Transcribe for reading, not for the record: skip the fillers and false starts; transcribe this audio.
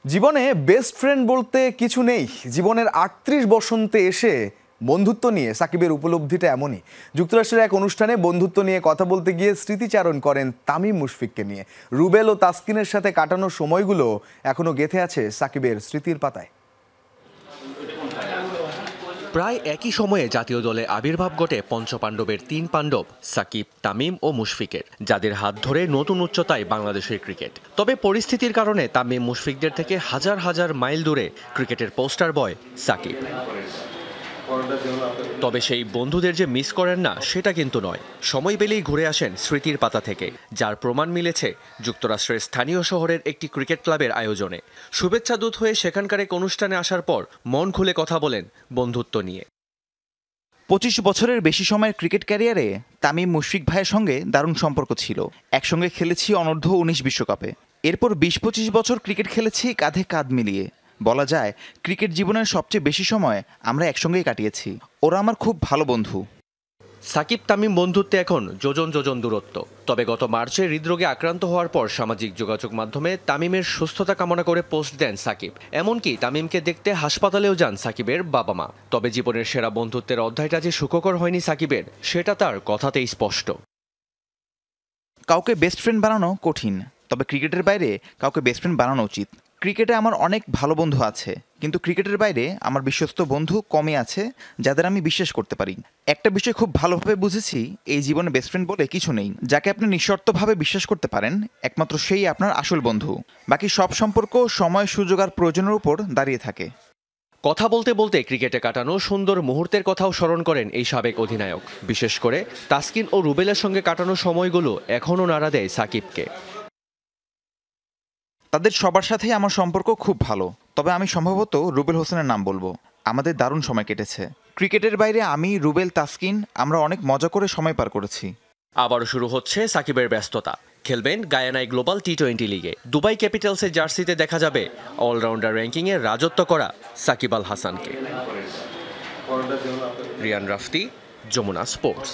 জীবনে best friend বলতে কিছু নেই। জীবনের ৩৮ বসন্তে এসে বন্ধুত্ব নিয়ে সাকিবের উপলব্ধিটা এমনই। যুক্তরাষ্ট্রের এক অনুষ্ঠানে বন্ধুত্ব নিয়ে কথা বলতে গিয়ে স্মৃতিচারণ করেন তামিম মুশফিককে নিয়ে। রুবেল ও তাসকিনের সাথে কাটানো সময়গুলো এখনো গেঁথে আছে সাকিবের স্মৃতির পাতায়। প্রায় একই সময়ে জাতীয় দলে আবির্ভাব ঘটে পঞ্চপাণ্ডবের ৩ পাণ্ডব সাকিব, তামিম ও মুশফিকের, যাদের হাত ধরে নতুন উচ্চতায় বাংলাদেশের ক্রিকেট। তবে পরিস্থিতির কারণে তামিম মুশফিকদের থেকে হাজার হাজার মাইল দূরে ক্রিকেটের পোস্টার বয় সাকিব। তবে সেই বন্ধুদের যে মিস করেন না সেটা কিন্তু নয়। সময় পেলেই ঘুরে আসেন স্মৃতির পাতা থেকে, যার প্রমাণ মিলেছে যুক্তরাষ্ট্রের স্থানীয় শহরের একটি ক্রিকেট ক্লাবের আয়োজনে। শুভেচ্ছা দূত হয়ে সেখানকার এক অনুষ্ঠানে আসার পর মন খুলে কথা বলেন বন্ধুত্ব নিয়ে। ২৫ বছরের বেশি সময়ের ক্রিকেট ক্যারিয়ারে তামিম মুশফিক ভাইয়ের সঙ্গে দারুণ সম্পর্ক ছিল। একসঙ্গে খেলেছি অনূর্ধ্ব ১৯ বিশ্বকাপে। এরপর ২০-২৫ বছর ক্রিকেট খেলেছি কাঁধে কাঁধ মিলিয়ে। বলা যায় ক্রিকেট জীবনের সবচেয়ে বেশি সময় আমরা একসঙ্গেই কাটিয়েছি। ওরা আমার খুব ভালো বন্ধু। সাকিব তামিম বন্ধুত্বে এখন যোজন যোজন দূরত্ব। তবে গত মার্চে হৃদরোগে আক্রান্ত হওয়ার পর সামাজিক যোগাযোগ মাধ্যমে তামিমের সুস্থতা কামনা করে পোস্ট দেন সাকিব। এমনকি তামিমকে দেখতে হাসপাতালেও যান সাকিবের বাবা মা। তবে জীবনের সেরা বন্ধুত্বের অধ্যায়টা যে সুখকর হয়নি সাকিবের, সেটা তার কথাতেই স্পষ্ট। কাউকে বেস্ট ফ্রেন্ড বানানো কঠিন, তবে ক্রিকেটের বাইরে কাউকে বেস্ট ফ্রেন্ড বানানো উচিত। ক্রিকেটে আমার অনেক ভালো বন্ধু আছে, কিন্তু ক্রিকেটের বাইরে আমার বিশ্বস্ত বন্ধু কমই আছে যাদের আমি বিশ্বাস করতে পারি। একটা বিষয় খুব ভালোভাবে বুঝেছি, এই জীবনে বেস্ট ফ্রেন্ড বলে কিছু নেই। যাকে আপনি নিঃশর্তভাবে বিশ্বাস করতে পারেন একমাত্র সেই আপনার আসল বন্ধু। বাকি সব সম্পর্ক সময়, সুযোগ আর প্রয়োজনের উপর দাঁড়িয়ে থাকে। কথা বলতে বলতে ক্রিকেটে কাটানো সুন্দর মুহূর্তের কথাও স্মরণ করেন এই সাবেক অধিনায়ক। বিশেষ করে তাসকিন ও রুবেলের সঙ্গে কাটানো সময়গুলো এখনও নাড়া দেয় সাকিবকে। তাদের সবার সাথেই আমার সম্পর্ক খুব ভালো, তবে আমি সম্ভবত রুবেল হোসেনের নাম বলবো। আমাদের দারুণ সময় কেটেছে। ক্রিকেটের বাইরে আমি, রুবেল, তাসকিন আমরা অনেক মজা করে সময় পার করেছি। আবারও শুরু হচ্ছে সাকিবের ব্যস্ততা। খেলবেন গায়ানায় গ্লোবাল টি-20 লিগে। দুবাই ক্যাপিটালসের জার্সিতে দেখা যাবে অলরাউন্ডার র্যাঙ্কিংয়ে রাজত্ব করা সাকিব আল হাসানকে। রিয়ান রাফতি, যমুনা স্পোর্টস।